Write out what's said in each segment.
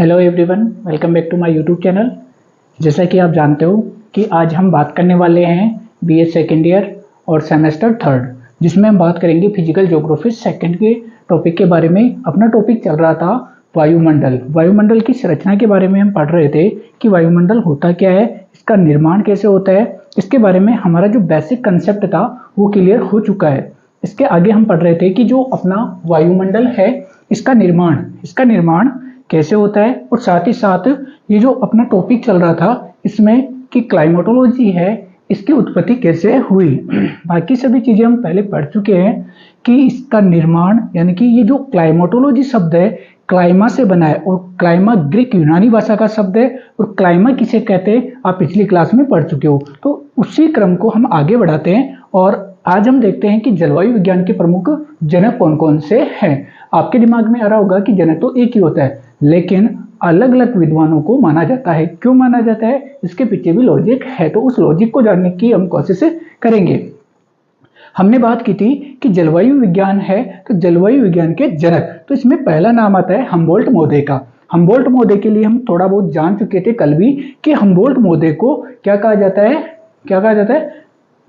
Hello everyone, welcome back to my YouTube channel. जैसा कि आप जानते हो कि आज हम बात करने वाले हैं बीए सेकेंड ईयर और सेमेस्टर थर्ड, जिसमें हम बात करेंगे फिजिकल ज्योग्राफी सेकंड के टॉपिक के बारे में। अपना टॉपिक चल रहा था वायुमंडल। वायुमंडल की संरचना के बारे में हम पढ़ रहे थे कि वायुमंडल होता क्या है, इसका निर्माण कैसे होता है। इसके बारे में हमारा जो बेसिक कंसेप्ट था वो क्लियर हो चुका है। इसके आगे हम पढ़ रहे थे कि जो अपना वायुमंडल है इसका निर्माण कैसे होता है, और साथ ही साथ ये जो अपना टॉपिक चल रहा था इसमें कि क्लाइमेटोलॉजी है, इसकी उत्पत्ति कैसे हुई। बाकी सभी चीजें हम पहले पढ़ चुके हैं कि इसका निर्माण यानी कि ये जो क्लाइमेटोलॉजी शब्द है क्लाइमा से बना है, और क्लाइमा ग्रीक यूनानी भाषा का शब्द है, और क्लाइमा किसे कहते हैं आप पिछली क्लास में पढ़ चुके हो। तो उसी क्रम को हम आगे बढ़ाते हैं और आज हम देखते हैं कि जलवायु विज्ञान के प्रमुख जनक कौन कौन से हैं। आपके दिमाग में आ रहा होगा कि जनक तो एक ही होता है, लेकिन अलग अलग विद्वानों को माना जाता है। क्यों माना जाता है, इसके पीछे भी लॉजिक है, तो उस लॉजिक को जानने की हम कोशिश करेंगे। हमने बात की थी कि जलवायु विज्ञान है, तो जलवायु विज्ञान के जनक, तो इसमें पहला नाम आता है हम्बोल्ट महोदय का। हम्बोल्ट महोदय के लिए हम थोड़ा बहुत जान चुके थे कल भी कि हम्बोल्ट महोदय को क्या कहा जाता है,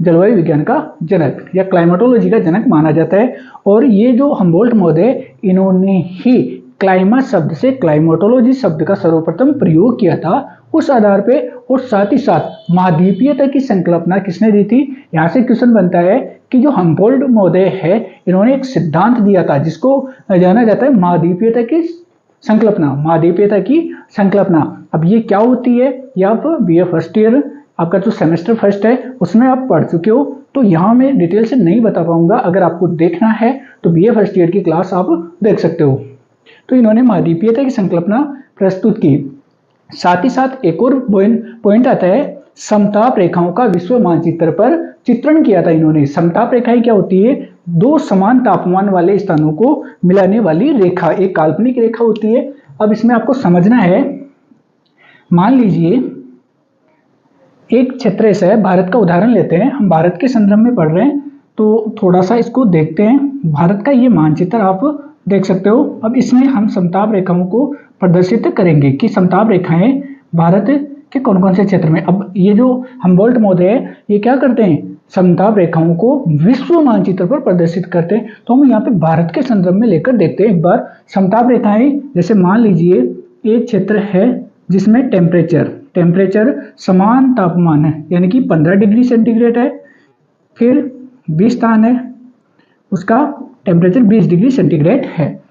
जलवायु विज्ञान का जनक या क्लाइमेटोलॉजी का जनक माना जाता है। और ये जो हम्बोल्ट महोदय, इन्होंने ही क्लाइमा शब्द से क्लाइमेटोलॉजी शब्द का सर्वप्रथम प्रयोग किया था उस आधार पे, और साथ ही साथ महाद्वीपीयता की संकल्पना किसने दी थी। यहाँ से क्वेश्चन बनता है कि जो हम्बोल्ट महोदय है इन्होंने एक सिद्धांत दिया था जिसको जाना जाता है महाद्वीपीयता की संकल्पना। अब ये क्या होती है, ये आप बीए फर्स्ट ईयर आपका जो सेमेस्टर फर्स्ट है उसमें आप पढ़ चुके हो, तो यहाँ मैं डिटेल से नहीं बता पाऊंगा। अगर आपको देखना है तो बीए फर्स्ट ईयर की क्लास आप देख सकते हो। तो इन्होंने महाद्वीपीयता की संकल्पना प्रस्तुत की। साथ ही साथ एक और पॉइंट आता है, समताप रेखाओं का विश्व मानचित्र पर चित्रण किया था इन्होंने। समताप रेखाएं क्या होती है, दो समान तापमान वाले स्थानों को मिलाने वाली रेखा, एक काल्पनिक रेखा होती है। अब इसमें आपको समझना है, मान लीजिए एक क्षेत्र ऐसा है, भारत का उदाहरण लेते हैं, हम भारत के संदर्भ में पढ़ रहे हैं तो थोड़ा सा इसको देखते हैं। भारत का ये मानचित्र आप देख सकते हो। अब इसमें हम समताप रेखाओं को प्रदर्शित करेंगे कि समताप रेखाएं भारत के कौन कौन से क्षेत्र में। अब ये जो हम्बोल्ट महोदय है ये क्या करते हैं, समताप रेखाओं को विश्व मानचित्र पर प्रदर्शित करते हैं। तो हम यहाँ पे भारत के संदर्भ में लेकर देखते हैं एक बार। समताप रेखाएं जैसे मान लीजिए एक क्षेत्र है जिसमें टेम्परेचर समान तापमान है, यानी कि 15 डिग्री सेंटीग्रेड है, फिर 20 स्थान है उसका टेम्परेचर 20 डिग्री सेंटीग्रेड है,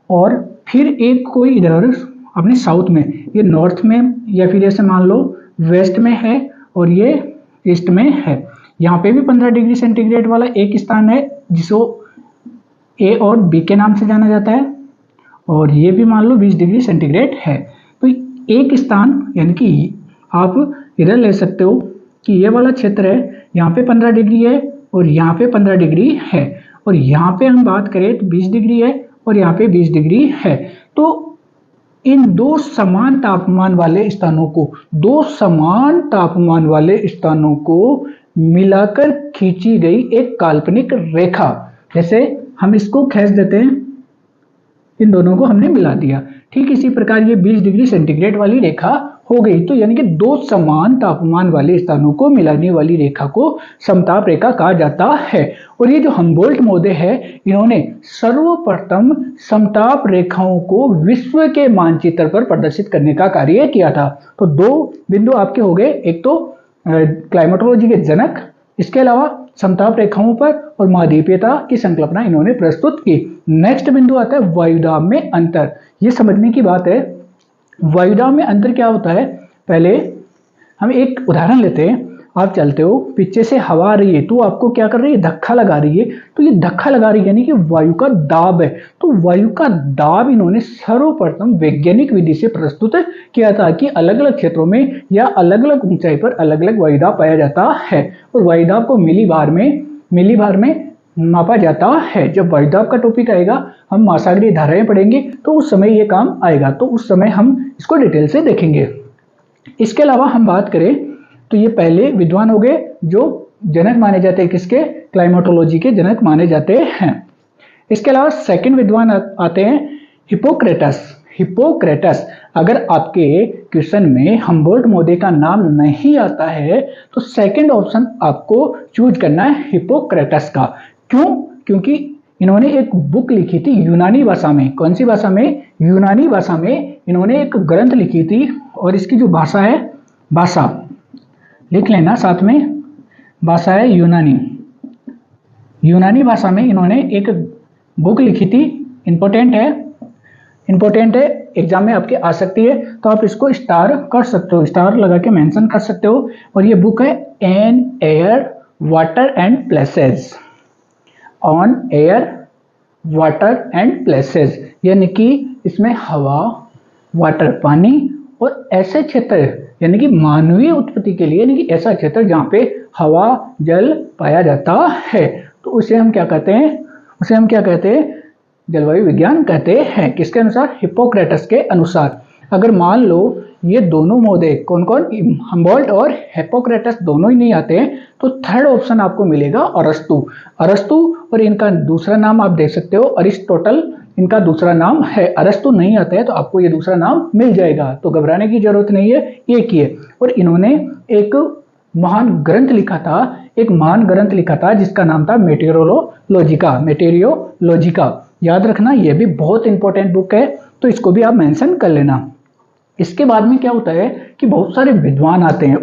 और फिर एक कोई इधर अपने साउथ में, ये नॉर्थ में या फिर ऐसे मान लो वेस्ट में है, और ये ईस्ट में है। यहाँ पे भी 15 डिग्री सेंटीग्रेड वाला एक स्थान है जिसको ए और बी के नाम से जाना जाता है, और ये भी मान लो 20 डिग्री सेंटीग्रेड है। तो एक स्थान यानी कि आप इधर ले सकते हो कि ये वाला क्षेत्र है, यहाँ पे 15 डिग्री है और यहाँ पे 15 डिग्री है, और यहाँ पे हम बात करें तो 20 डिग्री है और यहाँ पे 20 डिग्री है। तो इन दो समान तापमान वाले स्थानों को मिलाकर खींची गई एक काल्पनिक रेखा, जैसे हम इसको खींच देते हैं, इन दोनों को हमने मिला दिया। ठीक इसी प्रकार ये 20 डिग्री सेंटीग्रेड वाली रेखा हो गई। तो यानी कि दो समान तापमान वाले स्थानों को मिलाने वाली रेखा को समताप रेखा कहा जाता है। और ये जो हम्बोल्ट महोदय है इन्होंने सर्वप्रथम समताप रेखाओं को विश्व के मानचित्र पर प्रदर्शित करने का कार्य किया था। तो दो बिंदु आपके हो गए, एक तो क्लाइमेटोलॉजी के जनक, इसके अलावा समताप रेखाओं पर और महाद्वीपीयता की संकल्पना इन्होंने प्रस्तुत की। नेक्स्ट बिंदु आता है वायुदाब में अंतर। ये समझने की बात है, वायुदाब में अंतर क्या होता है। पहले हम एक उदाहरण लेते हैं, आप चलते हो, पीछे से हवा आ रही है तो आपको क्या कर रही है, धक्का लगा रही है। तो ये धक्का लगा रही है यानी कि वायु का दाब है। तो वायु का दाब इन्होंने सर्वप्रथम वैज्ञानिक विधि से प्रस्तुत किया था कि अलग अलग क्षेत्रों में या अलग अलग ऊंचाई पर अलग अलग वायुदाब पाया जाता है, और वायुदाब को मिलीबार में मापा जाता है। जब वायुदाब का टॉपिक आएगा, हम महासागरीय धाराएं पढ़ेंगे तो उस समय ये काम आएगा, तो उस समय हम इसको डिटेल से देखेंगे। इसके अलावा हम बात करें तो ये पहले विद्वान हो गए जो जनक माने जाते हैं, किसके, क्लाइमेटोलॉजी के जनक माने जाते हैं। इसके अलावा सेकंड विद्वान आते हैं हिपोक्रेटस। हिपोक्रेटस। अगर आपके क्वेश्चन में हम्बोल्ट महोदय का नाम नहीं आता है तो सेकंड ऑप्शन आपको चूज करना है हिपोक्रेटस का। क्यों? क्योंकि इन्होंने एक बुक लिखी थी यूनानी भाषा में। कौन सी भाषा में? यूनानी भाषा में इन्होंने एक ग्रंथ लिखी थी, और इसकी जो भाषा है, भाषा लिख लेना साथ में, भाषा है यूनानी। यूनानी भाषा में इन्होंने एक बुक लिखी थी। इंपॉर्टेंट है, एग्जाम में आपके आ सकती है, तो आप इसको स्टार कर सकते हो, स्टार लगा के मेंशन कर सकते हो। और ये बुक है on air water and places, on air water and places, यानी कि इसमें हवा, वाटर पानी, और ऐसे क्षेत्र यानी कि मानवीय उत्पत्ति के लिए, यानी कि ऐसा क्षेत्र जहाँ पे हवा जल पाया जाता है, तो उसे हम क्या कहते हैं? जलवायु विज्ञान कहते हैं। किसके अनुसार? हिपोक्रेटस के अनुसार। अगर मान लो ये दोनों महोदय, कौन कौन, हम्बोल्ट और हिपोक्रेटस दोनों ही नहीं आते हैं, तो थर्ड ऑप्शन आपको मिलेगा अरस्तु, और इनका दूसरा नाम आप देख सकते हो अरिस्टोटल, इनका दूसरा नाम है। अरस्तु नहीं आता है तो आपको ये दूसरा नाम मिल जाएगा, तो घबराने की जरूरत नहीं है, एक ही है। और इन्होंने एक महान ग्रंथ लिखा था जिसका नाम था मेटेरियोलॉजिका। याद रखना, ये भी बहुत इंपॉर्टेंट बुक है, तो इसको भी आप मेंशन कर लेना। इसके बाद में क्या होता है कि बहुत सारे विद्वान आते हैं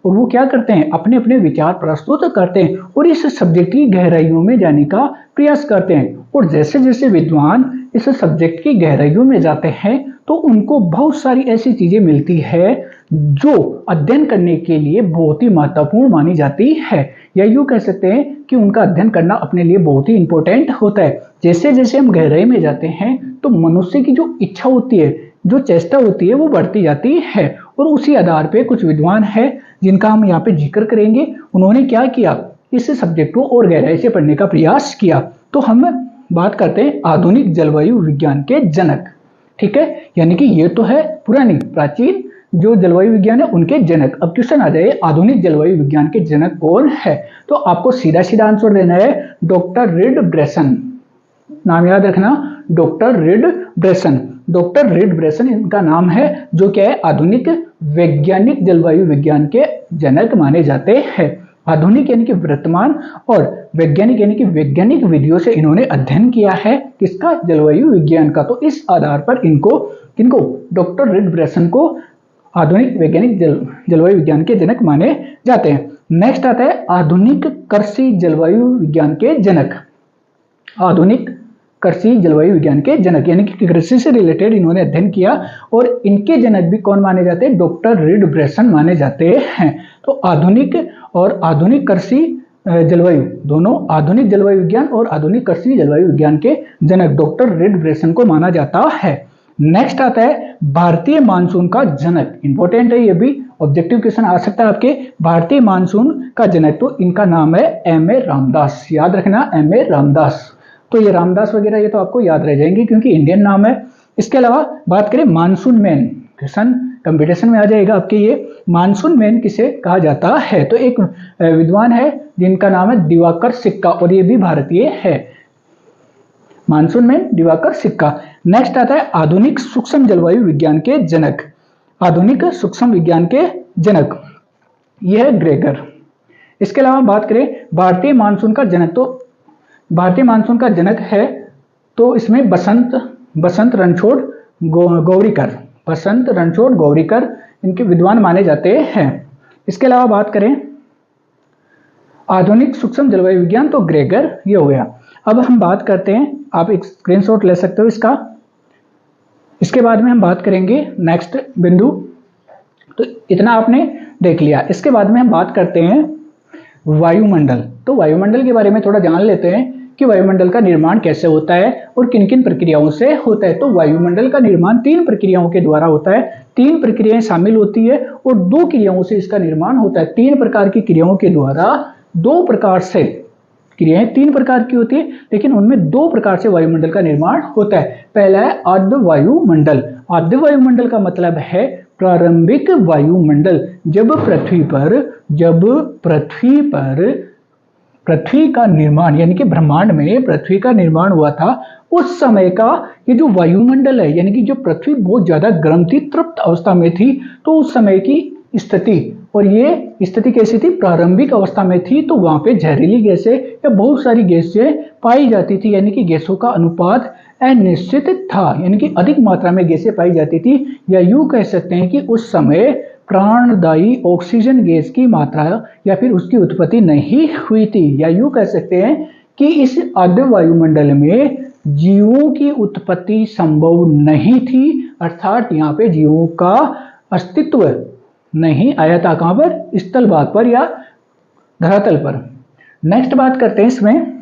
और वो क्या करते हैं? अपने अपने विचार प्रस्तुत करते हैं और इस सब्जेक्ट की गहराइयों में जाने का प्रयास करते हैं। और जैसे जैसे विद्वान इस सब्जेक्ट की गहराइयों में जाते हैं तो उनको बहुत सारी ऐसी चीजें मिलती है जो अध्ययन करने के लिए बहुत ही महत्वपूर्ण मानी जाती है, या यूं कह सकते हैं कि उनका अध्ययन करना अपने लिए बहुत ही इंपॉर्टेंट होता है। जैसे जैसे हम गहराई में जाते हैं तो मनुष्य की जो इच्छा होती है, जो चेष्टा होती है, वो बढ़ती जाती है। और उसी आधार पे कुछ विद्वान है जिनका हम यहाँ पे जिक्र करेंगे। उन्होंने क्या किया? इस सब्जेक्ट को और गहराई से पढ़ने का प्रयास किया। तो हम बात करते हैं आधुनिक जलवायु विज्ञान के जनक, ठीक है, यानी कि ये तो है प्राचीन जो जलवायु विज्ञान है उनके जनक। अब क्वेश्चन आ जाए आधुनिक जलवायु विज्ञान के जनक कौन है, तो आपको सीधा सीधा आंसर देना है डॉक्टर रिड ब्रेसन। नाम याद रखना, डॉक्टर रिड ब्रेसन इनका नाम है, जो क्या है? आधुनिक वैज्ञानिक जलवायु विज्ञान के जनक माने जाते हैं। आधुनिक यानी कि वर्तमान, और वैज्ञानिक यानी कि वैज्ञानिक विधियों से इन्होंने अध्ययन किया है किसका? जलवायु विज्ञान का। तो इस आधार पर किनको डॉक्टर रिड ब्रेसन को आधुनिक वैज्ञानिक जलवायु विज्ञान के जनक माने जाते हैं। नेक्स्ट आता है आधुनिक कृषि जलवायु विज्ञान के जनक। आधुनिक कृषि जलवायु विज्ञान के जनक यानी कि कृषि से रिलेटेड इन्होंने अध्ययन किया, और इनके जनक भी कौन माने जाते हैं? डॉक्टर रिड ब्रेसन माने जाते हैं। तो आधुनिक और आधुनिक कृषि जलवायु, दोनों आधुनिक जलवायु विज्ञान और आधुनिक कृषि जलवायु विज्ञान के जनक डॉक्टर रिड ब्रेसन को माना जाता है। नेक्स्ट आता है भारतीय मानसून का जनक। इंपॉर्टेंट है, ये भी ऑब्जेक्टिव क्वेश्चन आ सकता है आपके। भारतीय मानसून का जनक, तो इनका नाम है एम.ए. रामदास। याद रखना, एम.ए. रामदास। तो ये रामदास वगैरह ये तो आपको याद रह जाएंगे क्योंकि इंडियन नाम है। इसके अलावा बात करें मानसून मैन, क्वेश्चन कंपटीशन में आ जाएगा आपके, ये मानसून मैन किसे कहा जाता है? तो एक विद्वान है जिनका नाम है दिवाकर सिक्का, और ये भी भारतीय है। मानसून मैन दिवाकर सिक्का। नेक्स्ट आता है आधुनिक सूक्ष्म जलवायु विज्ञान के जनक। आधुनिक सूक्ष्म विज्ञान के जनक यह है ग्रेगर। इसके अलावा बात करें भारतीय मानसून का जनक, तो भारतीय मानसून का जनक है तो इसमें बसंत रणछोड़ गौरीकर इनके विद्वान माने जाते हैं। इसके अलावा बात करें आधुनिक सूक्ष्म जलवायु विज्ञान, तो ग्रेगर ये हो गया। अब हम बात करते हैं, आप एक स्क्रीनशॉट ले सकते हो इसका। इसके बाद में हम बात करेंगे नेक्स्ट बिंदु, तो इतना आपने देख लिया। इसके बाद में हम बात करते हैं वायुमंडल। तो वायुमंडल के बारे में थोड़ा जान लेते हैं कि वायुमंडल का निर्माण कैसे होता है और किन किन प्रक्रियाओं से होता है। तो वायुमंडल का निर्माण 3 प्रक्रियाओं के द्वारा होता है। 3 प्रक्रियाएं शामिल होती है और 2 क्रियाओं से इसका निर्माण होता है। 3 प्रकार की क्रियाओं के द्वारा 2 प्रकार से क्रियाएं 3 प्रकार की होती है, लेकिन उनमें 2 प्रकार से वायुमंडल का निर्माण होता है। पहला है अर्धवायुमंडल। अर्धवायुमंडल का मतलब है प्रारंभिक वायुमंडल। जब पृथ्वी पर पृथ्वी का निर्माण यानी कि ब्रह्मांड में पृथ्वी का निर्माण हुआ था, उस समय का ये जो वायुमंडल है यानी कि जो पृथ्वी बहुत ज्यादा गर्म थी, तृप्त अवस्था में थी, तो उस समय की स्थिति, और ये स्थिति कैसी थी, प्रारंभिक अवस्था में थी, तो वहां पे जहरीली गैसें या बहुत सारी गैसें पाई जाती थी, यानी कि गैसों का अनुपात अनिश्चित था, यानी कि अधिक मात्रा में गैसें पाई जाती थी, या यूं कह सकते हैं कि उस समय प्राणदायी ऑक्सीजन गैस की मात्रा या फिर उसकी उत्पत्ति नहीं हुई थी, या यूं कह सकते हैं कि इस आद्य वायुमंडल में जीवों की उत्पत्ति संभव नहीं थी, अर्थात यहाँ पे जीवों का अस्तित्व नहीं आया था। कहां पर, स्थल भाग पर या धरातल पर। नेक्स्ट बात करते हैं, इसमें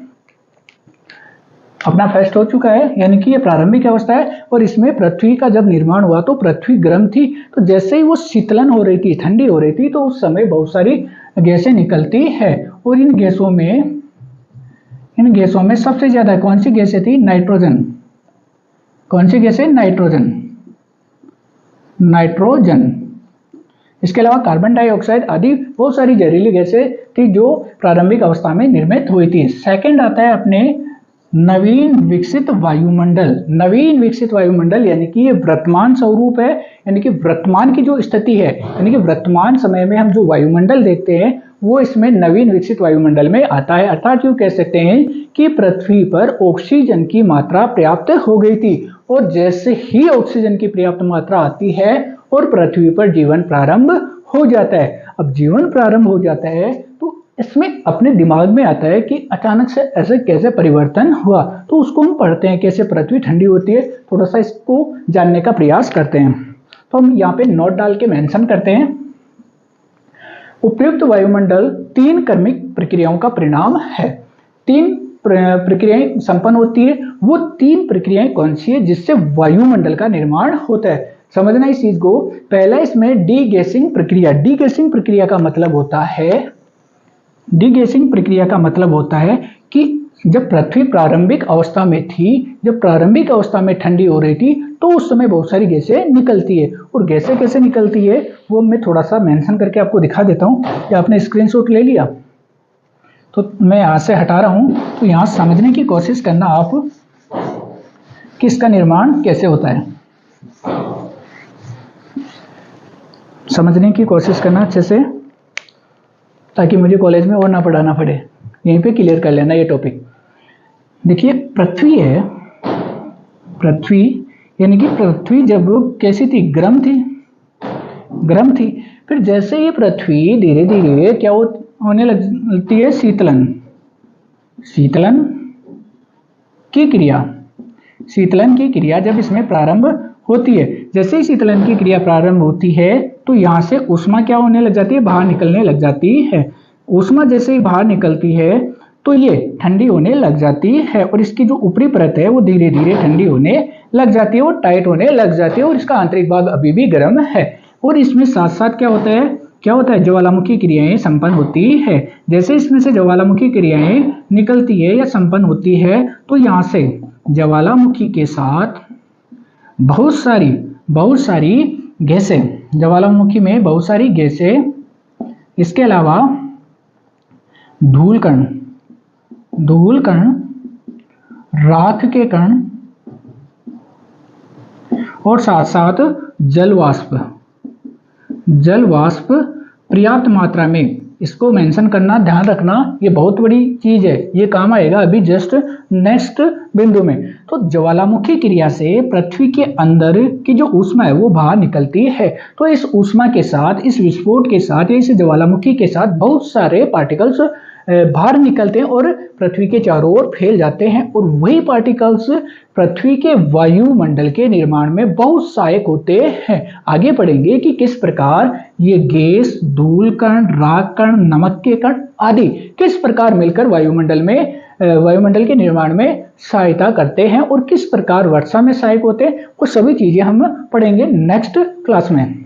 अपना फर्स्ट हो चुका है, यानी कि ये प्रारंभिक अवस्था है, और इसमें पृथ्वी का जब निर्माण हुआ तो पृथ्वी गर्म थी, तो जैसे ही वो शीतलन हो रही थी, ठंडी हो रही थी, तो उस समय बहुत सारी गैसें निकलती है, और इन गैसों में सबसे ज्यादा कौन सी गैसें थी, नाइट्रोजन। कौन सी गैसें, नाइट्रोजन। इसके अलावा कार्बन डाइऑक्साइड आदि बहुत सारी जहरीली गैसें थी जो प्रारंभिक अवस्था में निर्मित हुई थी। सेकंड आता है अपने नवीन विकसित वायुमंडल। नवीन विकसित वायुमंडल यानी कि ये वर्तमान स्वरूप है, यानी कि वर्तमान की जो स्थिति है, यानी कि वर्तमान समय में हम जो वायुमंडल देखते हैं वो इसमें नवीन विकसित वायुमंडल में आता है। अर्थात यूं कह सकते हैं कि पृथ्वी पर ऑक्सीजन की मात्रा पर्याप्त हो गई थी, और जैसे ही ऑक्सीजन की पर्याप्त मात्रा आती है और पृथ्वी पर जीवन प्रारंभ हो जाता है। अब जीवन प्रारंभ हो जाता है तो इसमें अपने दिमाग में आता है कि अचानक से ऐसे कैसे परिवर्तन हुआ, तो उसको हम पढ़ते हैं, कैसे पृथ्वी ठंडी होती है, थोड़ा सा इसको जानने का प्रयास करते हैं। तो हम यहाँ पे नोट डाल के मेंशन करते हैं, उपयुक्त वायुमंडल 3 कर्मिक प्रक्रियाओं का परिणाम है। 3 प्रक्रियाएं संपन्न होती है, वो 3 प्रक्रियाएं कौन सी है जिससे वायुमंडल का निर्माण होता है, समझना इस चीज को। पहला इसमें डीगैसिंग प्रक्रिया। डीगैसिंग प्रक्रिया का मतलब होता है, डीगैसिंग प्रक्रिया का मतलब होता है कि जब पृथ्वी प्रारंभिक अवस्था में थी, जब प्रारंभिक अवस्था में ठंडी हो रही थी, तो उस समय बहुत सारी गैसें निकलती है, और गैसें कैसे निकलती है वो मैं थोड़ा सा मेंशन करके आपको दिखा देता हूं। कि आपने स्क्रीनशॉट ले लिया तो मैं यहाँ से हटा रहा हूं, तो यहाँ समझने की कोशिश करना आप कि इसका निर्माण कैसे होता है, समझने की कोशिश करना अच्छे से, ताकि मुझे कॉलेज में और ना पढ़ाना पड़े। यहीं पे क्लियर कर लेना ये टॉपिक। देखिए पृथ्वी है, पृथ्वी यानी कि पृथ्वी जब कैसी थी, गर्म थी, गर्म थी। फिर जैसे ये पृथ्वी धीरे धीरे क्या होने लगती है, शीतलन। शीतलन की क्रिया, शीतलन की क्रिया जब इसमें प्रारंभ होती है, जैसे ही शीतलन की क्रिया प्रारंभ होती है तो यहाँ से ऊष्मा क्या होने लग जाती है, बाहर निकलने लग जाती है। ऊष्मा जैसे ही बाहर निकलती है तो ये ठंडी होने लग जाती है, और इसकी जो ऊपरी परत है वो धीरे धीरे ठंडी होने लग जाती है, वो टाइट होने लग जाती है, और इसका आंतरिक भाग अभी भी गर्म है। और इसमें साथ साथ क्या होता है, ज्वालामुखी क्रियाएं संपन्न होती है। जैसे इसमें से ज्वालामुखी क्रियाएं निकलती है या संपन्न होती है, तो यहाँ से ज्वालामुखी के साथ बहुत सारी गैसें, ज्वालामुखी में बहुत सारी गैसें, इसके अलावा धूल कण, राख के कण, और साथ साथ जल वाष्प पर्याप्त मात्रा में, इसको मेंशन करना, ध्यान रखना, ये बहुत बड़ी चीज है, ये काम आएगा अभी जस्ट नेक्स्ट बिंदु में। तो ज्वालामुखी क्रिया से पृथ्वी के अंदर की जो ऊष्मा है वो बाहर निकलती है, तो इस ऊष्मा के साथ, इस विस्फोट के साथ या इस ज्वालामुखी के साथ बहुत सारे पार्टिकल्स बाहर निकलते हैं और पृथ्वी के चारों ओर फैल जाते हैं, और वही पार्टिकल्स पृथ्वी के वायुमंडल के निर्माण में बहुत सहायक होते हैं। आगे पढ़ेंगे कि किस प्रकार ये गैस, धूल कण, राख कण, नमक के कण आदि किस प्रकार मिलकर वायुमंडल के निर्माण में सहायता करते हैं, और किस प्रकार वर्षा में सहायक होते हैं, वो सभी चीजें हम पढ़ेंगे नेक्स्ट क्लास में।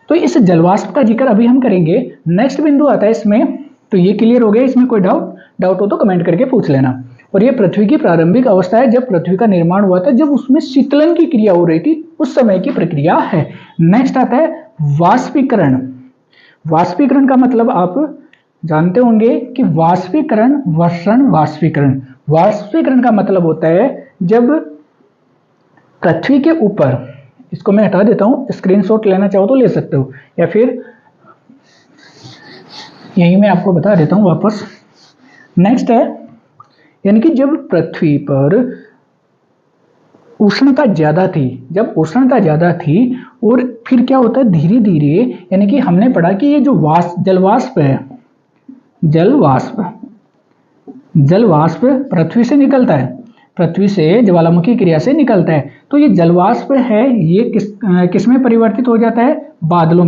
तो इस जलवाष्प का जिक्र अभी हम करेंगे। नेक्स्ट बिंदु आता है इसमें, तो ये क्लियर हो गया। इसमें कोई डाउट हो तो कमेंट करके पूछ लेना। और ये पृथ्वी की प्रारंभिक अवस्था है, जब पृथ्वी का निर्माण हुआ था, जब उसमें शीतलन की क्रिया हो रही थी, उस समय की प्रक्रिया है। नेक्स्ट आता है वाष्पीकरण। वाष्पीकरण का मतलब आप जानते होंगे कि वाष्पीकरण, वर्षण, वाष्पीकरण। वाष्पीकरण का मतलब होता है जब पृथ्वी के ऊपर, इसको मैं हटा देता हूं, स्क्रीनशॉट लेना चाहो तो ले सकते हो, या फिर यही मैं आपको बता देता हूं वापस। नेक्स्ट है, यानी कि जब पृथ्वी पर उष्णता ज्यादा थी, जब उष्णता ज्यादा थी और फिर क्या होता है धीरे धीरे, यानी कि हमने पढ़ा कि ये जो जलवाष्प है, जलवाष्प पृथ्वी से निकलता है, पृथ्वी से ज्वालामुखी क्रिया से निकलता है। तो ये जलवाष्प है, ये किस में परिवर्तित हो जाता है? बादलों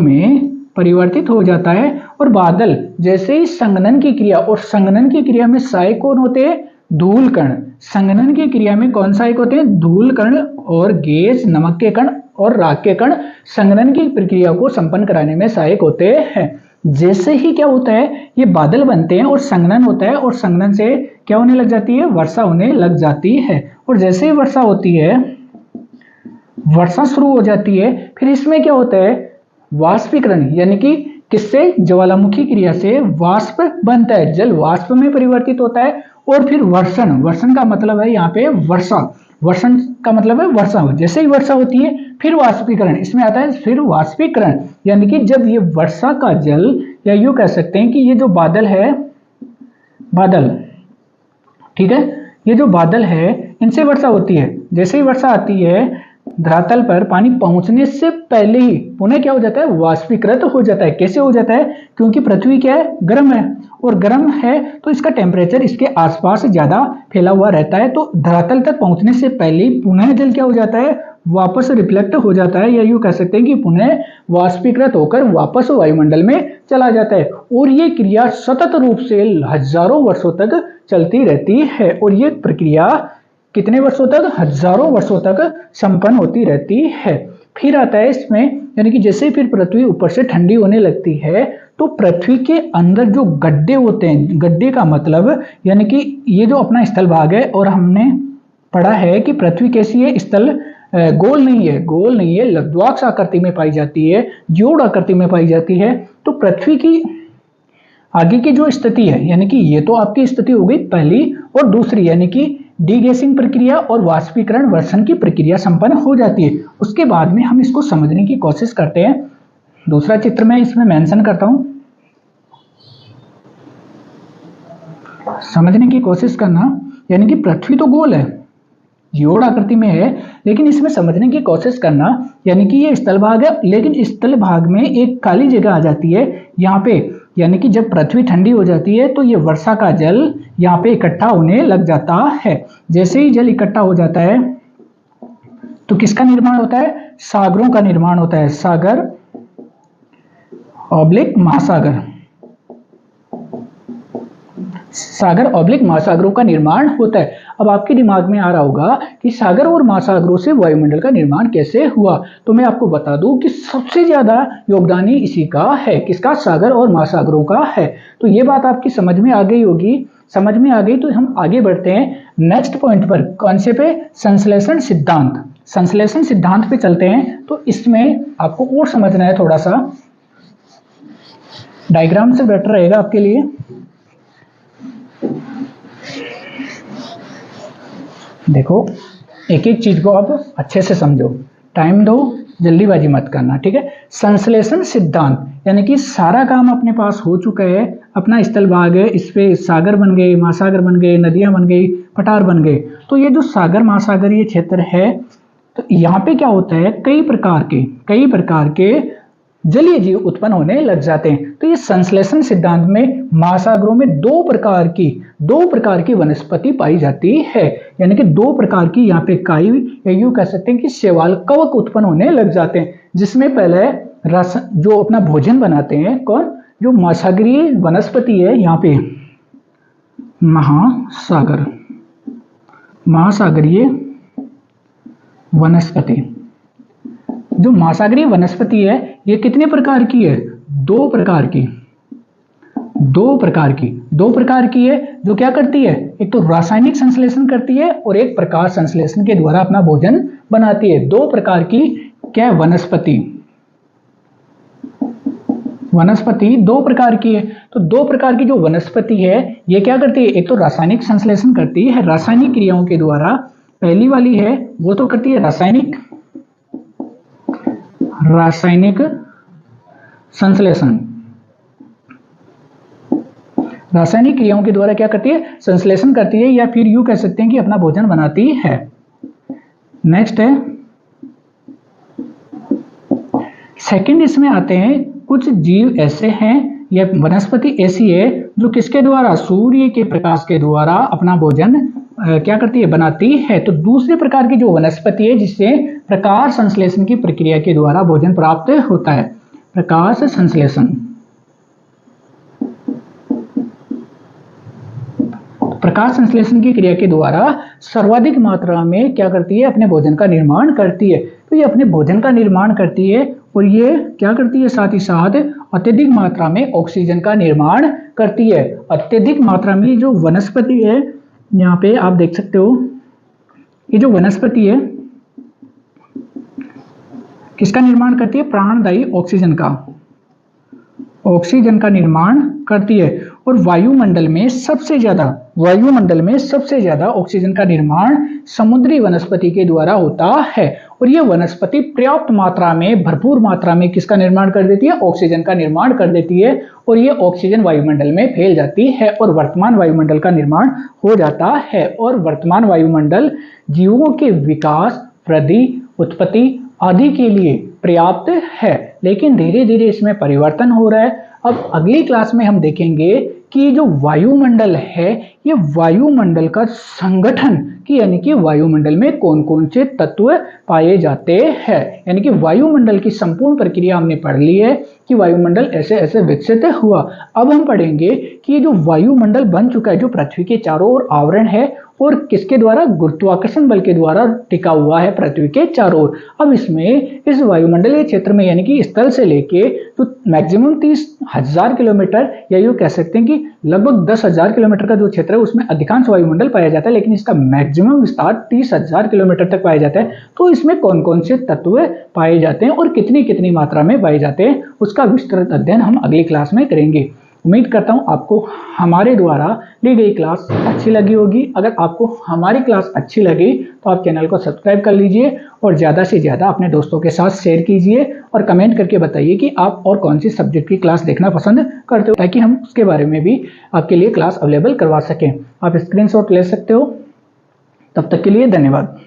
में परिवर्तित हो जाता है। और बादल जैसे ही संघनन की क्रिया, और संघनन की क्रिया में सहायक कौन होते हैं? धूल कण। संघनन की क्रिया में कौन सहायक होते हैं? धूल कण और गैस, नमक के कण और राख के कण संघनन की प्रक्रिया को संपन्न कराने में सहायक होते हैं। जैसे ही क्या होता है, ये बादल बनते हैं और संघनन होता है, और संघनन से क्या होने लग जाती है? वर्षा होने लग जाती है। और जैसे ही वर्षा होती है, वर्षा शुरू हो जाती है, फिर इसमें क्या होता है? वाष्पीकरण, यानी कि किससे? ज्वालामुखी क्रिया से वाष्प बनता है, जल वाष्प में परिवर्तित होता है। और फिर वर्षण, वर्षण का मतलब है यहाँ पे वर्षा, वर्षण का मतलब है वर्षा। जैसे ही वर्षा होती है फिर वाष्पीकरण, इसमें आता है फिर वाष्पीकरण, यानी कि जब ये वर्षा का जल, या यूं कह सकते हैं कि ये जो बादल है, बादल, ठीक है, ये जो बादल है इनसे वर्षा होती है। जैसे ही वर्षा आती है, धरातल पर पानी पहुंचने से पहले ही पुनः क्या हो जाता है? वाष्पीकृत हो जाता है। कैसे हो जाता है? क्योंकि पृथ्वी क्या है? गर्म है, और गर्म है तो इसका टेम्परेचर इसके आसपास ज्यादा फैला हुआ रहता है, तो धरातल तक पहुंचने से पहले ही पुनः जल क्या हो जाता है? वापस रिफ्लेक्ट हो जाता है, या यूं कह सकते हैं कि पुनः वाष्पीकृत होकर वापस वायुमंडल में चला जाता है। और ये क्रिया सतत रूप से हजारों वर्षों तक चलती रहती है, और ये प्रक्रिया कितने वर्षों तक? हजारों वर्षों तक संपन्न होती रहती है। फिर आता है इसमें, यानी कि जैसे फिर पृथ्वी ऊपर से ठंडी होने लगती है, तो पृथ्वी के अंदर जो गड्ढे होते हैं, गड्ढे का मतलब यानी कि ये जो अपना स्थल भाग है, और हमने पढ़ा है कि पृथ्वी कैसी है? स्थल गोल नहीं है, गोल नहीं है, लब्ध्वाक्ष आकृति में पाई जाती है, जोड़ आकृति में पाई जाती है। तो पृथ्वी की आगे की जो स्थिति है, यानी कि ये तो आपकी स्थिति हो गई पहली, और दूसरी यानी कि डीगैसिंग प्रक्रिया और वाष्पीकरण, वर्षण की प्रक्रिया संपन्न हो जाती है। उसके बाद में हम इसको समझने की कोशिश करते हैं। दूसरा चित्र मैं इसमें मेंशन करता हूं, समझने की कोशिश करना, यानी कि पृथ्वी तो गोल है, जोड़ आकृति में है, लेकिन इसमें समझने की कोशिश करना, यानी कि ये स्थल भाग है, लेकिन स्थल भाग में एक खाली जगह आ जाती है यहाँ पे, यानी कि जब पृथ्वी ठंडी हो जाती है तो ये वर्षा का जल यहाँ पे इकट्ठा होने लग जाता है। जैसे ही जल इकट्ठा हो जाता है तो किसका निर्माण होता है? सागरों का निर्माण होता है, सागर ऑब्लिक महासागर, सागर ऑब्लिक महासागरों का निर्माण होता है। अब आपके दिमाग में आ रहा होगा कि सागर और महासागरों से वायुमंडल का निर्माण कैसे हुआ, तो मैं आपको बता दूं कि सबसे ज्यादा योगदान ही इसी का है। किसका? सागर और महासागरों का है। तो ये बात आपकी समझ में आ गई होगी। समझ में आ गई तो हम आगे बढ़ते हैं नेक्स्ट पॉइंट पर। कौन से पे? संश्लेषण सिद्धांत। संश्लेषण सिद्धांत पे चलते हैं। तो इसमें आपको और समझना है, थोड़ा सा डायग्राम से बेटर रहेगा आपके लिए। देखो, एक एक चीज को आप अच्छे से समझो, टाइम दो, जल्दीबाजी मत करना, ठीक है। संश्लेषण सिद्धांत यानी कि सारा काम अपने पास हो चुका है, अपना स्थल भाग है, इस पे सागर बन गए, महासागर बन गए, नदियां बन गई, पठार बन गए। तो ये जो सागर महासागरीय क्षेत्र है, तो यहाँ पे क्या होता है, कई प्रकार के जलीय जीव उत्पन्न होने लग जाते हैं। तो ये संश्लेषण सिद्धांत में महासागरों में दो प्रकार की वनस्पति पाई जाती है, यानी कि दो प्रकार की यहाँ पे काई, या यूं कह सकते हैं कि शैवाल, कवक उत्पन्न होने लग जाते हैं। जिसमें पहले रस जो अपना भोजन बनाते हैं, कौन? जो महासागरीय वनस्पति है, यहाँ पे महासागरीय वनस्पति। जो महासागरीय वनस्पति है ये कितने प्रकार की है? दो प्रकार की है। जो क्या करती है? एक तो रासायनिक संश्लेषण करती है और एक प्रकाश संश्लेषण के द्वारा अपना भोजन बनाती है। दो प्रकार की क्या वनस्पति, वनस्पति दो प्रकार की है। तो दो प्रकार की जो वनस्पति है ये क्या करती है, एक तो रासायनिक संश्लेषण करती है रासायनिक क्रियाओं के द्वारा। पहली वाली है वो तो करती है रासायनिक संश्लेषण। रासायनिक क्रियाओं के द्वारा क्या करती है, संश्लेषण करती है, या फिर यूं कह सकते हैं कि अपना भोजन बनाती है। नेक्स्ट है सेकंड, इसमें आते हैं कुछ जीव ऐसे हैं या वनस्पति ऐसी है जो किसके द्वारा, सूर्य के प्रकाश के द्वारा अपना भोजन क्या करती है, बनाती है। तो दूसरे प्रकार की जो वनस्पति है जिससे प्रकाश संश्लेषण की प्रक्रिया के द्वारा भोजन प्राप्त होता है, प्रकाश संश्लेषण। प्रकाश संश्लेषण की क्रिया के द्वारा सर्वाधिक मात्रा में क्या करती है, अपने भोजन का निर्माण करती है। तो ये अपने भोजन का निर्माण करती है और ये क्या करती है, साथ ही साथ अत्यधिक मात्रा में ऑक्सीजन का निर्माण करती है। अत्यधिक मात्रा में जो वनस्पति है, यहाँ पे आप देख सकते हो, ये जो वनस्पति है किसका निर्माण करती है, प्राणदायी ऑक्सीजन का निर्माण करती है। और वायुमंडल में सबसे ज्यादा ऑक्सीजन का निर्माण समुद्री वनस्पति के द्वारा होता है। और यह वनस्पति पर्याप्त मात्रा में, भरपूर मात्रा में किसका निर्माण कर देती है, ऑक्सीजन का निर्माण कर देती है। और यह ऑक्सीजन वायुमंडल में फैल जाती है और वर्तमान वायुमंडल का निर्माण हो जाता है। और वर्तमान वायुमंडल जीवों के विकास, वृद्धि, उत्पत्ति आदि के लिए पर्याप्त है, लेकिन धीरे धीरे इसमें परिवर्तन हो रहा है। अब अगली क्लास में हम देखेंगे कि जो वायुमंडल है, ये वायुमंडल का संगठन, कि यानी कि वायुमंडल में कौन कौन से तत्व पाए जाते हैं। यानी कि वायुमंडल की संपूर्ण प्रक्रिया हमने पढ़ ली है कि वायुमंडल ऐसे ऐसे विकसित हुआ। अब हम पढ़ेंगे कि ये जो वायुमंडल बन चुका है, जो पृथ्वी के चारों ओर आवरण है और किसके द्वारा, गुरुत्वाकर्षण बल के द्वारा टिका हुआ है पृथ्वी के चारों ओर। अब इसमें इस वायुमंडलीय क्षेत्र में, यानी कि स्थल से लेके तो मैक्सिमम 30,000 किलोमीटर, या यूँ कह सकते हैं कि लगभग 10,000 किलोमीटर का जो क्षेत्र है उसमें अधिकांश वायुमंडल पाया जाता है, लेकिन इसका मैक्सिमम विस्तार 30,000 किलोमीटर तक पाया जाता है। तो इसमें कौन कौन से तत्व पाए जाते हैं और कितनी कितनी मात्रा में पाए जाते हैं, उसका विस्तृत अध्ययन हम अगली क्लास में करेंगे। उम्मीद करता हूं आपको हमारे द्वारा ली गई क्लास अच्छी लगी होगी। अगर आपको हमारी क्लास अच्छी लगी तो आप चैनल को सब्सक्राइब कर लीजिए और ज़्यादा से ज़्यादा अपने दोस्तों के साथ शेयर कीजिए और कमेंट करके बताइए कि आप और कौन सी सब्जेक्ट की क्लास देखना पसंद करते हो, ताकि हम उसके बारे में भी आपके लिए क्लास अवेलेबल करवा सकें। आप स्क्रीनशॉट ले सकते हो। तब तक के लिए धन्यवाद।